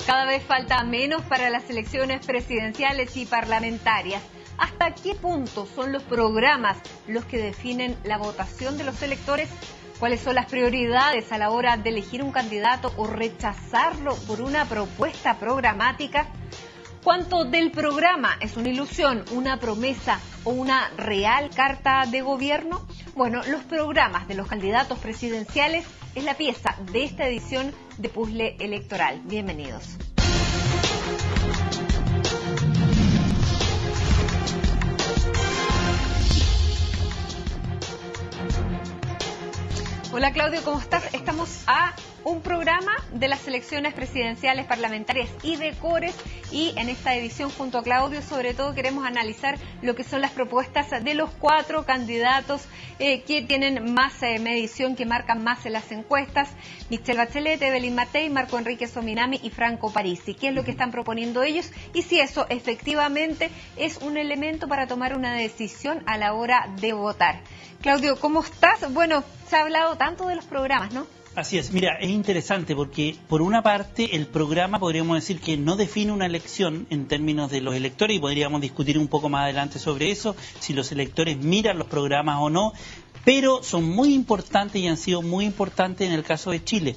Cada vez falta menos para las elecciones presidenciales y parlamentarias. ¿Hasta qué punto son los programas los que definen la votación de los electores? ¿Cuáles son las prioridades a la hora de elegir un candidato o rechazarlo por una propuesta programática? ¿Cuánto del programa es una ilusión, una promesa o una real carta de gobierno? Bueno, los programas de los candidatos presidenciales es la pieza de esta edición de Puzzle Electoral. Bienvenidos. Hola Claudio, ¿cómo estás? Estamos a un programa de las elecciones presidenciales, parlamentarias y de Cores, y en esta edición junto a Claudio sobre todo queremos analizar lo que son las propuestas de los 4 candidatos que tienen más medición, que marcan más en las encuestas: Michelle Bachelet, Evelyn Matei, Marco Enrique Sominami y Franco Parisi. ¿Qué es lo que están proponiendo ellos? Y si eso efectivamente es un elemento para tomar una decisión a la hora de votar. Claudio, ¿cómo estás? Bueno, se ha hablado tanto de los programas, ¿no? Así es, mira, es interesante porque por una parte el programa podríamos decir que no define una elección en términos de los electores, y podríamos discutir un poco más adelante sobre eso, si los electores miran los programas o no, pero son muy importantes y han sido muy importantes en el caso de Chile.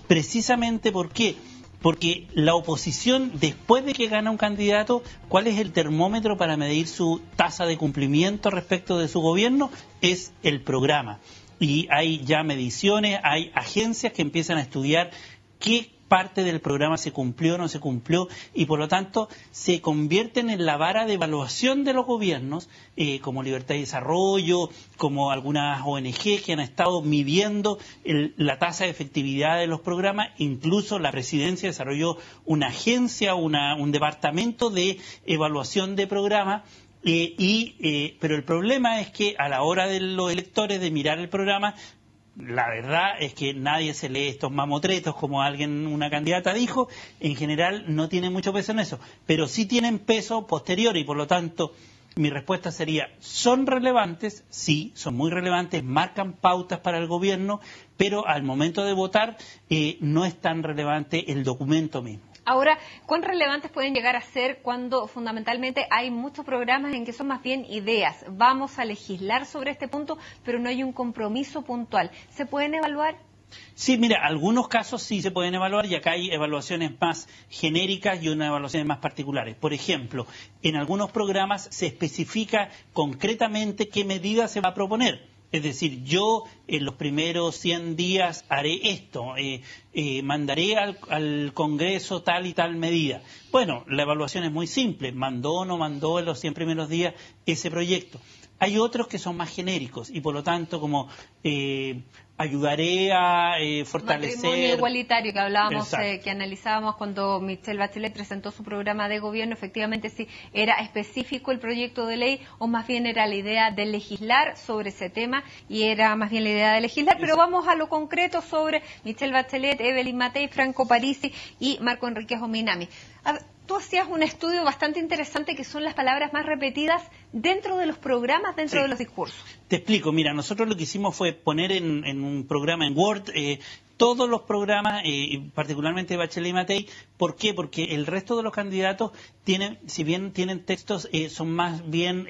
Precisamente ¿por qué? Porque la oposición, después de que gana un candidato, ¿cuál es el termómetro para medir su tasa de cumplimiento respecto de su gobierno? Es el programa. Y hay ya mediciones, hay agencias que empiezan a estudiar qué parte del programa se cumplió o no se cumplió, y por lo tanto se convierten en la vara de evaluación de los gobiernos, como Libertad y Desarrollo, como algunas ONG que han estado midiendo la tasa de efectividad de los programas. Incluso la Presidencia desarrolló una agencia, un departamento de evaluación de programas. Pero el problema es que a la hora de los electores de mirar el programa, la verdad es que nadie se lee estos mamotretos, como una candidata dijo. En general no tiene mucho peso en eso, pero sí tienen peso posterior, y por lo tanto mi respuesta sería: ¿son relevantes? Sí, son muy relevantes, marcan pautas para el gobierno, pero al momento de votar no es tan relevante el documento mismo. Ahora, ¿cuán relevantes pueden llegar a ser cuando fundamentalmente hay muchos programas en que son más bien ideas? Vamos a legislar sobre este punto, pero no hay un compromiso puntual. ¿Se pueden evaluar? Sí, mira, algunos casos sí se pueden evaluar, y acá hay evaluaciones más genéricas y unas evaluaciones más particulares. Por ejemplo, en algunos programas se especifica concretamente qué medida se va a proponer. Es decir, yo en los primeros 100 días haré esto, mandaré al Congreso tal y tal medida. Bueno, la evaluación es muy simple: mandó o no mandó en los 100 primeros días ese proyecto. Hay otros que son más genéricos y por lo tanto como ayudaré a fortalecer... Matrimonio igualitario que hablábamos, que analizábamos cuando Michelle Bachelet presentó su programa de gobierno. Efectivamente, si era específico el proyecto de ley o más bien era la idea de legislar sobre ese tema, y era más bien la idea de legislar. Pero vamos a lo concreto sobre Michelle Bachelet, Evelyn Matei, Franco Parisi y Marco Enrique Sominami. Tú hacías un estudio bastante interesante que son las palabras más repetidas dentro de los programas, dentro de los discursos. Te explico, mira, nosotros lo que hicimos fue poner en un programa en Word todos los programas, particularmente Bachelet y Matei. ¿Por qué? Porque el resto de los candidatos tienen, si bien tienen textos, son más bien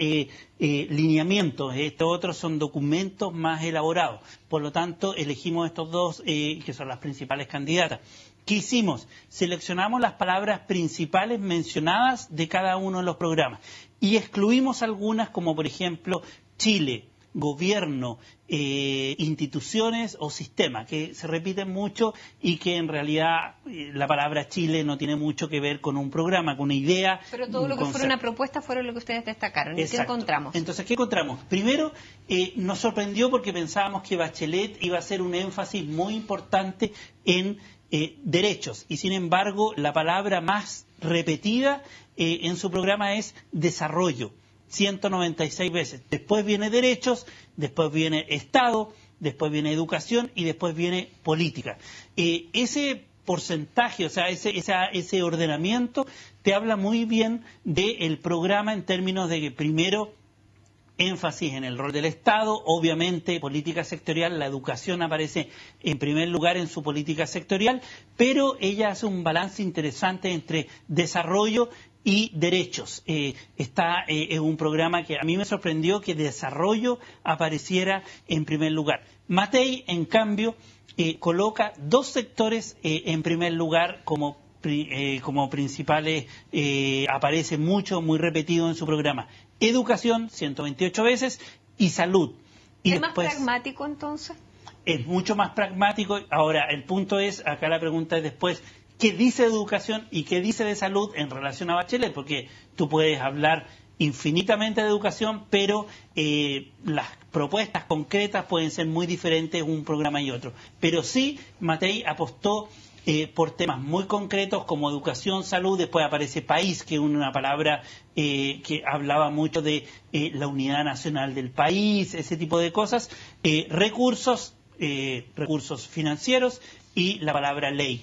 lineamientos. Estos otros son documentos más elaborados. Por lo tanto, elegimos estos dos, que son las principales candidatas. ¿Qué hicimos? Seleccionamos las palabras principales mencionadas de cada uno de los programas y excluimos algunas, como por ejemplo Chile, gobierno, instituciones o sistema, que se repiten mucho y que en realidad la palabra Chile no tiene mucho que ver con un programa, con una idea. Pero todo lo que fuera una propuesta fueron lo que ustedes destacaron. ¿Y qué encontramos? Entonces, ¿qué encontramos? Primero, nos sorprendió porque pensábamos que Bachelet iba a hacer un énfasis muy importante en derechos, y sin embargo la palabra más repetida en su programa es desarrollo, 196 veces. Después viene derechos, después viene Estado, después viene educación y después viene política. Ese porcentaje, o sea, ese ordenamiento te habla muy bien del programa en términos de que primero énfasis en el rol del Estado. Obviamente, política sectorial, la educación aparece en primer lugar en su política sectorial, pero ella hace un balance interesante entre desarrollo y derechos. Es un programa que a mí me sorprendió que desarrollo apareciera en primer lugar. Matei, en cambio, coloca dos sectores en primer lugar como principales, aparece mucho, muy repetido en su programa. Educación, 128 veces, y salud. Y ¿Es después, más pragmático entonces? es mucho más pragmático. Ahora, el punto es, acá la pregunta es después, ¿qué dice de educación y qué dice de salud en relación a Bachelet? Porque tú puedes hablar infinitamente de educación, pero las propuestas concretas pueden ser muy diferentes un programa y otro. Pero sí, Matei apostó por temas muy concretos como educación, salud. Después aparece país, que es una palabra que hablaba mucho de la unidad nacional del país, ese tipo de cosas, recursos financieros y la palabra ley.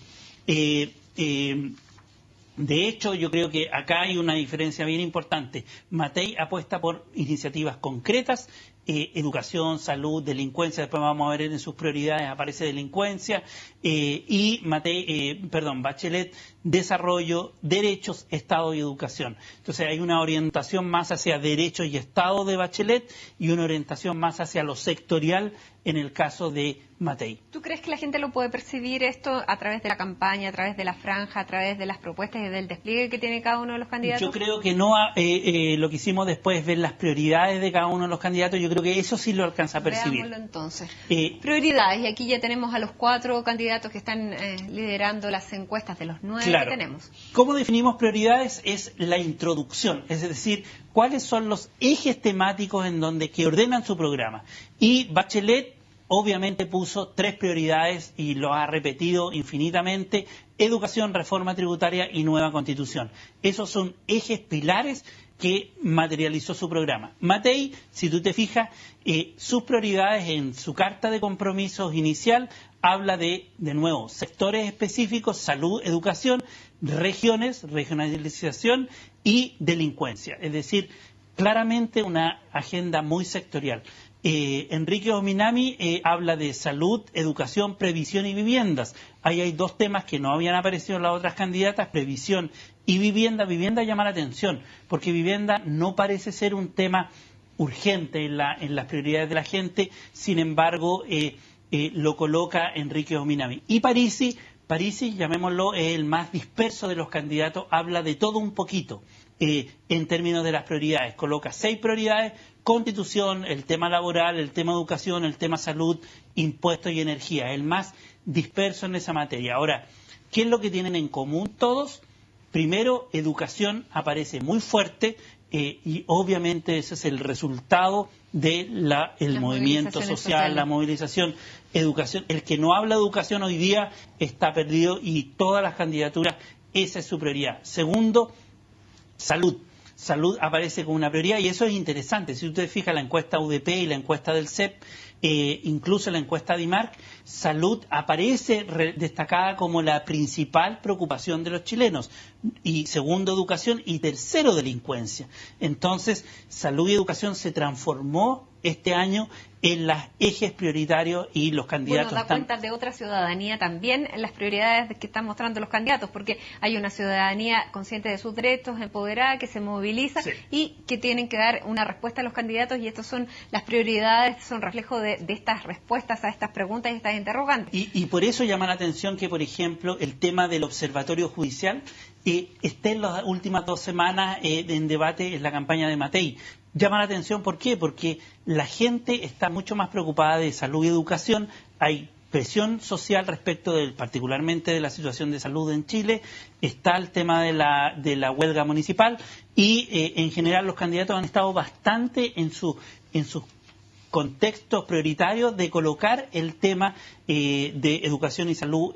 De hecho, yo creo que acá hay una diferencia bien importante. Matei apuesta por iniciativas concretas, educación, salud, delincuencia. Después vamos a ver en sus prioridades aparece delincuencia, y Bachelet, desarrollo, derechos, Estado y educación. Entonces hay una orientación más hacia derechos y Estado de Bachelet y una orientación más hacia lo sectorial en el caso de Matei. ¿Tú crees que la gente lo puede percibir esto a través de la campaña, a través de la franja, a través de las propuestas y del despliegue que tiene cada uno de los candidatos? Yo creo que no. Lo que hicimos después es ver las prioridades de cada uno de los candidatos. Yo creo que eso sí lo alcanza a percibir. Veámoslo entonces. Prioridades, y aquí ya tenemos a los 4 candidatos que están liderando las encuestas de los 9 claro. que tenemos. ¿Cómo definimos prioridades? Es la introducción, es decir, cuáles son los ejes temáticos que ordenan su programa. Y Bachelet obviamente puso 3 prioridades y lo ha repetido infinitamente: educación, reforma tributaria y nueva constitución. Esos son ejes pilares que materializó su programa. Matei, si tú te fijas, sus prioridades en su carta de compromisos inicial habla de nuevo, sectores específicos: salud, educación, regiones, regionalización y delincuencia. Es decir, claramente una agenda muy sectorial. Enrique Ominami habla de salud, educación, previsión y viviendas. Ahí hay 2 temas que no habían aparecido en las otras candidatas: previsión y vivienda. Vivienda llama la atención porque vivienda no parece ser un tema urgente en las prioridades de la gente. Sin embargo, lo coloca Enrique Ominami. Y Parisi, llamémoslo, es el más disperso de los candidatos, habla de todo un poquito en términos de las prioridades. Coloca 6 prioridades: constitución, el tema laboral, el tema educación, el tema salud, impuestos y energía. El más disperso en esa materia. Ahora, ¿qué es lo que tienen en común todos? Primero, educación aparece muy fuerte, y obviamente ese es el resultado del movimiento social, la movilización. Educación, el que no habla de educación hoy día está perdido, y todas las candidaturas, esa es su prioridad. Segundo, salud. Salud aparece como una prioridad, y eso es interesante. Si usted fija la encuesta UDP y la encuesta del CEP, incluso la encuesta de IMARC, salud aparece destacada como la principal preocupación de los chilenos. Y segundo, educación, y tercero, delincuencia. Entonces, salud y educación se transformó este año en los ejes prioritarios, y los candidatos da cuenta de otra ciudadanía también en las prioridades que están mostrando los candidatos, porque hay una ciudadanía consciente de sus derechos, empoderada, que se moviliza, sí, y que tienen que dar una respuesta a los candidatos, y estas son las prioridades, son reflejo de estas respuestas a estas preguntas y estas interrogantes. Y por eso llama la atención que, por ejemplo, el tema del observatorio judicial esté en las últimas 2 semanas en debate en la campaña de Matei. Llama la atención, ¿por qué? Porque la gente está mucho más preocupada de salud y educación. Hay presión social respecto particularmente de la situación de salud en Chile. Está el tema de la huelga municipal, y en general los candidatos han estado bastante en sus contextos prioritarios de colocar el tema de educación y salud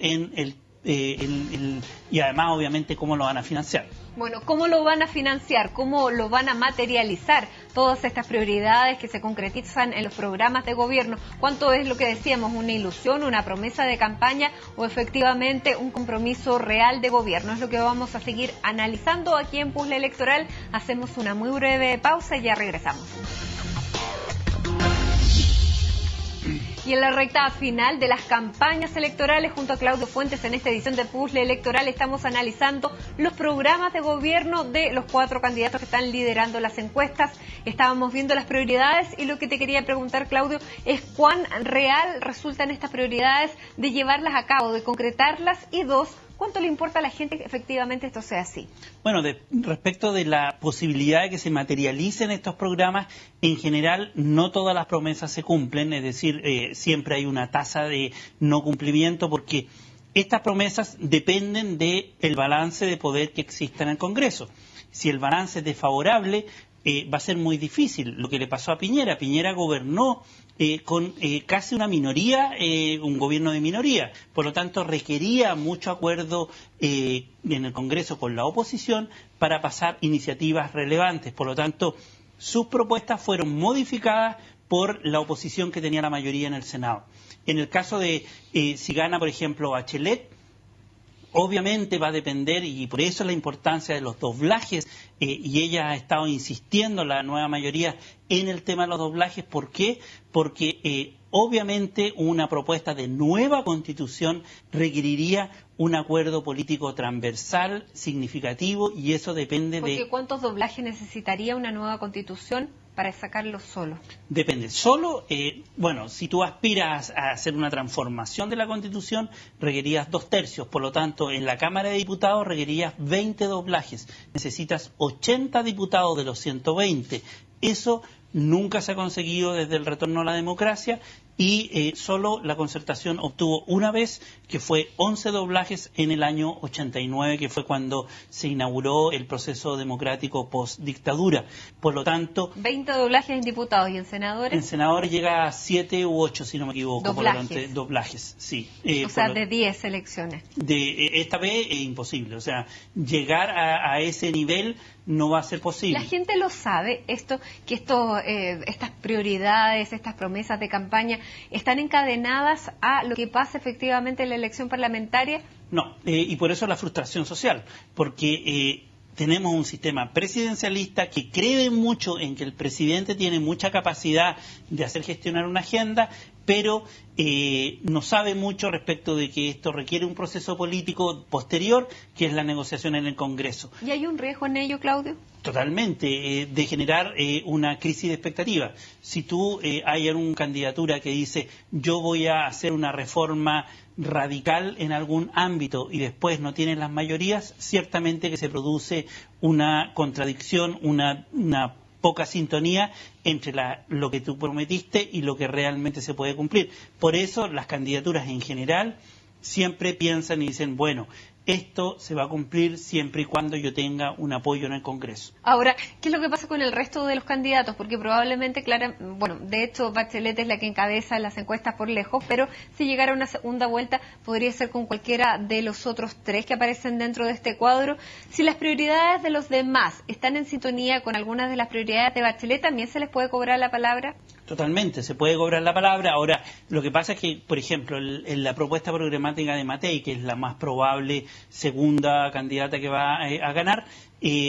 y además obviamente cómo lo van a financiar. Bueno, ¿cómo lo van a financiar? ¿Cómo lo van a materializar todas estas prioridades que se concretizan en los programas de gobierno? ¿Cuánto es lo que decíamos, una ilusión, una promesa de campaña, o efectivamente un compromiso real de gobierno? Es lo que vamos a seguir analizando aquí en Puzzle Electoral. Hacemos una muy breve pausa y ya regresamos. Y en la recta final de las campañas electorales, junto a Claudio Fuentes, en esta edición de Puzzle Electoral, estamos analizando los programas de gobierno de los 4 candidatos que están liderando las encuestas. Estábamos viendo las prioridades y lo que te quería preguntar, Claudio, es cuán real resultan estas prioridades de llevarlas a cabo, de concretarlas, y 2, ¿cuánto le importa a la gente que efectivamente esto sea así? Bueno, respecto de la posibilidad de que se materialicen estos programas, en general no todas las promesas se cumplen, es decir, siempre hay una tasa de no cumplimiento porque estas promesas dependen del balance de poder que exista en el Congreso. Si el balance es desfavorable, va a ser muy difícil. Lo que le pasó a Piñera. Piñera gobernó con casi una minoría, un gobierno de minoría. Por lo tanto, requería mucho acuerdo en el Congreso con la oposición para pasar iniciativas relevantes. Por lo tanto, sus propuestas fueron modificadas por la oposición que tenía la mayoría en el Senado. En el caso de si gana, por ejemplo, Bachelet, obviamente va a depender, y por eso la importancia de los doblajes, y ella ha estado insistiendo, la nueva mayoría, en el tema de los doblajes. ¿Por qué? Porque obviamente una propuesta de nueva constitución requeriría un acuerdo político transversal, significativo, y eso depende de... ¿Cuántos doblajes necesitaría una nueva constitución para sacarlo solo? Depende. Solo, bueno, si tú aspiras a hacer una transformación de la Constitución, requerías 2/3. Por lo tanto, en la Cámara de Diputados requerías 20 doblajes. Necesitas 80 diputados de los 120. Eso nunca se ha conseguido desde el retorno a la democracia, y solo la Concertación obtuvo una vez, que fue 11 doblajes en el año 89, que fue cuando se inauguró el proceso democrático post-dictadura. Por lo tanto... 20 doblajes en diputados, ¿y en senadores? En senadores llega a 7 u 8, si no me equivoco. Doblajes. Por lo tanto, doblajes, sí. O sea, de 10 elecciones. Esta vez es imposible, o sea, llegar a ese nivel no va a ser posible. La gente lo sabe, estas prioridades, estas promesas de campaña, ¿están encadenadas a lo que pasa efectivamente en la elección parlamentaria? No, y por eso la frustración social, porque tenemos un sistema presidencialista que cree mucho en que el presidente tiene mucha capacidad de hacer gestionar una agenda, pero no sabe mucho respecto de que esto requiere un proceso político posterior, que es la negociación en el Congreso. ¿Y hay un riesgo en ello, Claudio? Totalmente, de generar una crisis de expectativa. Si tú hay alguna candidatura que dice yo voy a hacer una reforma radical en algún ámbito y después no tienen las mayorías, ciertamente que se produce una contradicción, una poca sintonía entre lo que tú prometiste y lo que realmente se puede cumplir. Por eso las candidaturas en general siempre piensan y dicen, bueno, esto se va a cumplir siempre y cuando yo tenga un apoyo en el Congreso. Ahora, ¿qué es lo que pasa con el resto de los candidatos? Porque probablemente, de hecho, Bachelet es la que encabeza las encuestas por lejos, pero si llegara una segunda vuelta, podría ser con cualquiera de los otros 3 que aparecen dentro de este cuadro. Si las prioridades de los demás están en sintonía con algunas de las prioridades de Bachelet, ¿también se les puede cobrar la palabra? Totalmente, se puede cobrar la palabra. Ahora, lo que pasa es que, por ejemplo, en la propuesta programática de Matei, que es la más probable segunda candidata que va a ganar,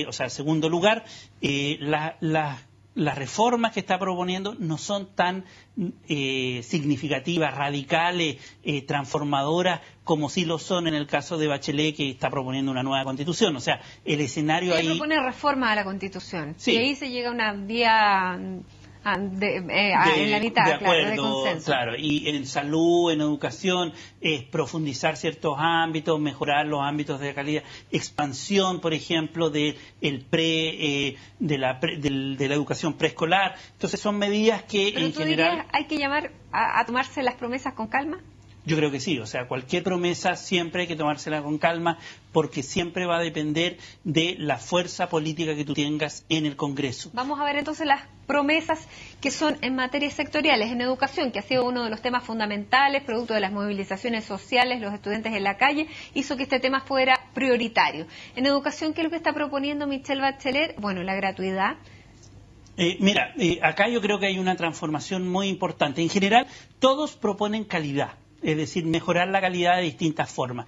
o sea, el segundo lugar, las reformas que está proponiendo no son tan significativas, radicales, transformadoras, como sí lo son en el caso de Bachelet, que está proponiendo una nueva Constitución. O sea, el escenario ahí... propone reforma a la Constitución. Sí. Y ahí se llega a una vía... en la mitad, de acuerdo, de consenso. Claro, y en salud, en educación, profundizar ciertos ámbitos, mejorar los ámbitos de calidad, expansión, por ejemplo, de la educación preescolar. Entonces son medidas que ¿Pero en tú general... dirías, hay que llamar a tomarse las promesas con calma? Yo creo que sí, o sea, cualquier promesa siempre hay que tomársela con calma, porque siempre va a depender de la fuerza política que tú tengas en el Congreso. Vamos a ver entonces las promesas que son en materias sectoriales. En educación, que ha sido uno de los temas fundamentales, producto de las movilizaciones sociales, los estudiantes en la calle, hizo que este tema fuera prioritario. En educación, ¿qué es lo que está proponiendo Michelle Bachelet? Bueno, la gratuidad. Mira, acá yo creo que hay una transformación muy importante. En general, todos proponen calidad. Es decir, mejorar la calidad de distintas formas.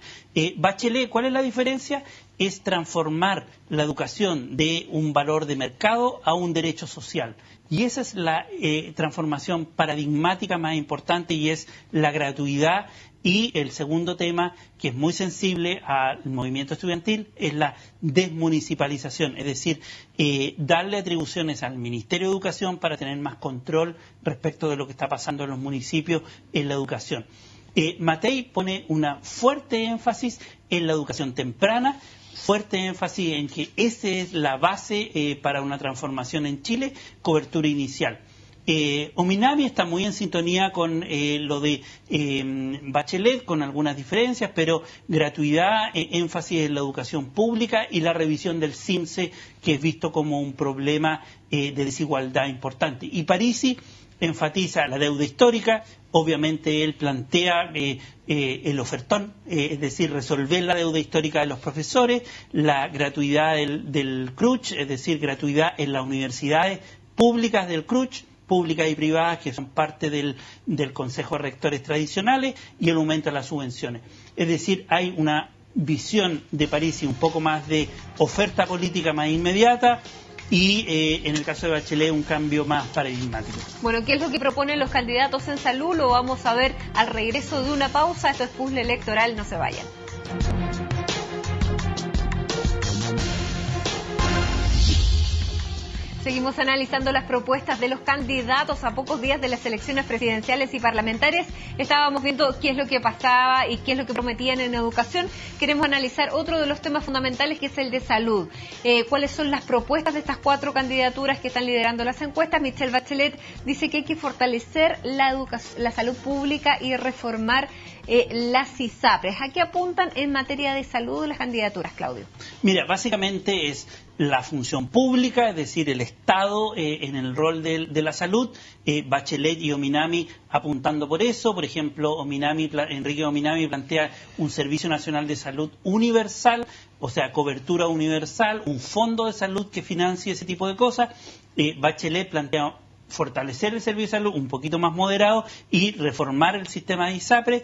Bachelet, ¿cuál es la diferencia? es transformar la educación de un valor de mercado a un derecho social. Y esa es la transformación paradigmática más importante, y es la gratuidad. Y el segundo tema, que es muy sensible al movimiento estudiantil, es la desmunicipalización, es decir, darle atribuciones al Ministerio de Educación para tener más control respecto de lo que está pasando en los municipios en la educación. Matei pone una fuerte énfasis en la educación temprana, fuerte énfasis en que esa es la base para una transformación en Chile, cobertura inicial. Ominami está muy en sintonía con lo de Bachelet, con algunas diferencias, pero gratuidad, énfasis en la educación pública y la revisión del CIMSE, que es visto como un problema de desigualdad importante. Y Parisi enfatiza la deuda histórica. Obviamente él plantea el ofertón, es decir, resolver la deuda histórica de los profesores, la gratuidad del CRUCH, es decir, gratuidad en las universidades públicas del CRUCH, públicas y privadas, que son parte del Consejo de Rectores tradicionales, y el aumento de las subvenciones. Es decir, hay una visión de Parisi un poco más de oferta política más inmediata, y en el caso de Bachelet un cambio más paradigmático. Bueno, ¿qué es lo que proponen los candidatos en salud? Lo vamos a ver al regreso de una pausa. Esto es Puzzle Electoral, no se vayan. Seguimos analizando las propuestas de los candidatos a pocos días de las elecciones presidenciales y parlamentarias. Estábamos viendo qué es lo que pasaba y qué es lo que prometían en educación. Queremos analizar otro de los temas fundamentales, que es el de salud. ¿Cuáles son las propuestas de estas 4 candidaturas que están liderando las encuestas? Michelle Bachelet dice que hay que fortalecer la salud pública y reformar las ISAPRES. ¿A qué apuntan en materia de salud las candidaturas, Claudio? Mira, básicamente es la función pública, es decir, el Estado en el rol de la salud. Bachelet y Ominami apuntando por eso. Por ejemplo, Enrique Ominami plantea un Servicio Nacional de Salud universal, o sea, cobertura universal, un fondo de salud que financie ese tipo de cosas. Bachelet plantea fortalecer el servicio de salud, un poquito más moderado, y reformar el sistema de ISAPRE.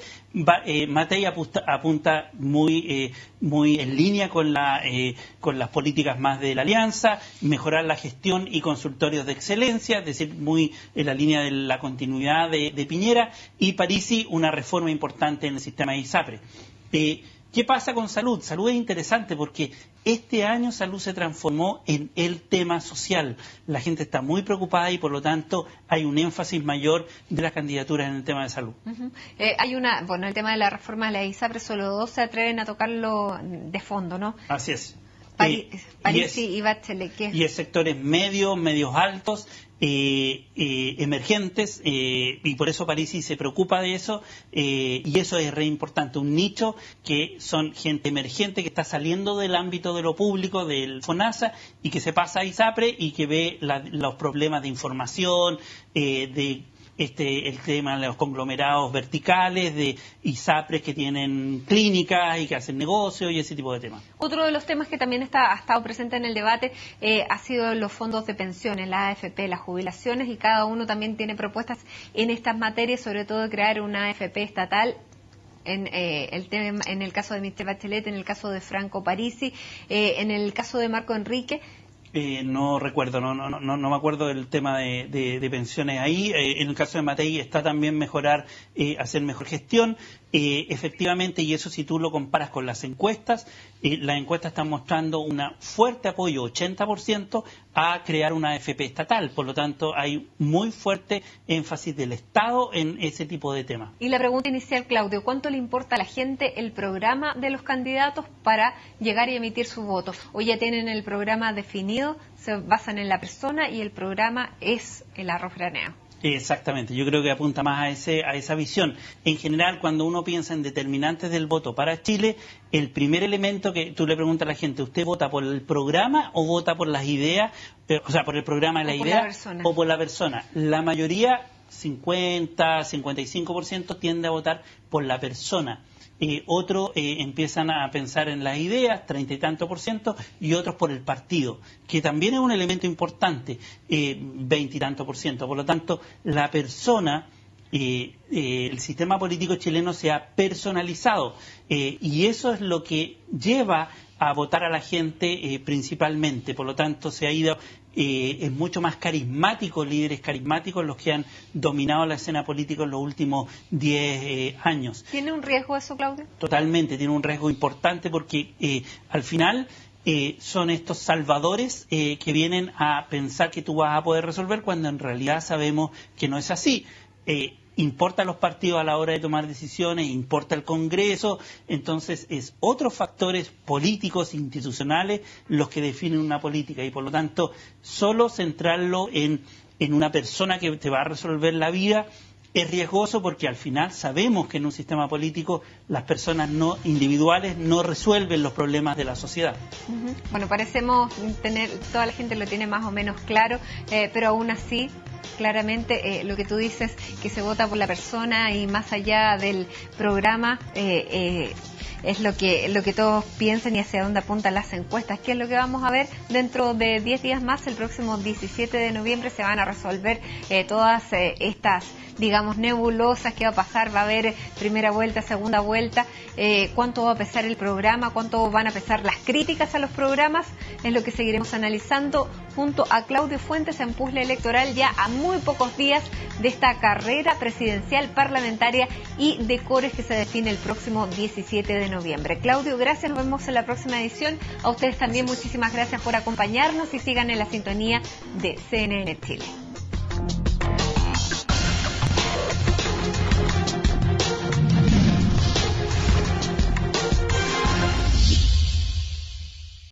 Matei apunta muy en línea con las políticas más de la Alianza, mejorar la gestión y consultorios de excelencia, es decir, muy en la línea de la continuidad de Piñera. Y Parisi, una reforma importante en el sistema de ISAPRE. ¿Qué pasa con salud? Salud es interesante porque este año salud se transformó en el tema social. La gente está muy preocupada y por lo tanto hay un énfasis mayor de las candidaturas en el tema de salud. El tema de la reforma de la ISAPRE, solo 2 se atreven a tocarlo de fondo, ¿no? Así es. Parisi y Bachelet, ¿qué? Y es sectores medios altos, emergentes, y por eso Parisi se preocupa de eso, y eso es re importante, un nicho que son gente emergente que está saliendo del ámbito de lo público, del FONASA, y que se pasa a ISAPRE y que ve los problemas de información, el tema de los conglomerados verticales, de ISAPRES que tienen clínicas y que hacen negocios y ese tipo de temas. Otro de los temas que también ha estado presente en el debate ha sido los fondos de pensiones, la AFP, las jubilaciones, y cada uno también tiene propuestas en estas materias, sobre todo de crear una AFP estatal. En el caso de Michelle Bachelet, en el caso de Franco Parisi, en el caso de Marco Enrique. No recuerdo, no me acuerdo del tema de pensiones ahí. En el caso de Matei está también hacer mejor gestión. Efectivamente, y eso si tú lo comparas con las encuestas están mostrando un fuerte apoyo, 80%, a crear una AFP estatal. Por lo tanto, hay muy fuerte énfasis del Estado en ese tipo de temas. Y la pregunta inicial, Claudio, ¿cuánto le importa a la gente el programa de los candidatos para llegar y emitir su voto? ¿O ya tienen el programa definido, se basan en la persona y el programa es el arroz graneo? Exactamente, yo creo que apunta más a esa visión. En general, cuando uno piensa en determinantes del voto para Chile, el primer elemento que tú le preguntas a la gente, ¿usted vota por el programa o vota por las ideas? O sea, por el programa de la idea o por la persona. La mayoría, 55% tiende a votar por la persona. Otros empiezan a pensar en las ideas, 30 y tanto %, y otros por el partido, que también es un elemento importante, 20 y tanto %. Por lo tanto, la persona el sistema político chileno se ha personalizado y eso es lo que lleva a votar a la gente principalmente. Por lo tanto, se ha ido, es mucho más carismático, líderes carismáticos los que han dominado la escena política en los últimos 10 años. ¿Tiene un riesgo eso, Claudio? Totalmente, tiene un riesgo importante porque al final son estos salvadores que vienen a pensar que tú vas a poder resolver cuando en realidad sabemos que no es así. Importa los partidos a la hora de tomar decisiones, importa el Congreso, entonces es otros factores políticos, institucionales, los que definen una política y por lo tanto solo centrarlo en una persona que te va a resolver la vida es riesgoso porque al final sabemos que en un sistema político las personas no individuales no resuelven los problemas de la sociedad. Bueno, parecemos tener, toda la gente lo tiene más o menos claro, pero aún así claramente lo que tú dices, que se vota por la persona y más allá del programa es lo que todos piensan y hacia dónde apuntan las encuestas, que es lo que vamos a ver dentro de 10 días más. El próximo 17 de noviembre se van a resolver todas estas, digamos, nebulosas. ¿Qué va a pasar? Va a haber primera vuelta, segunda vuelta, cuánto va a pesar el programa, cuánto van a pesar las críticas a los programas, es lo que seguiremos analizando junto a Claudio Fuentes en Puzzle Electoral, ya a muy pocos días de esta carrera presidencial, parlamentaria y de Cores que se define el próximo 17 de noviembre. Claudio, gracias, nos vemos en la próxima edición. A ustedes también muchísimas gracias por acompañarnos y sigan en la sintonía de CNN Chile.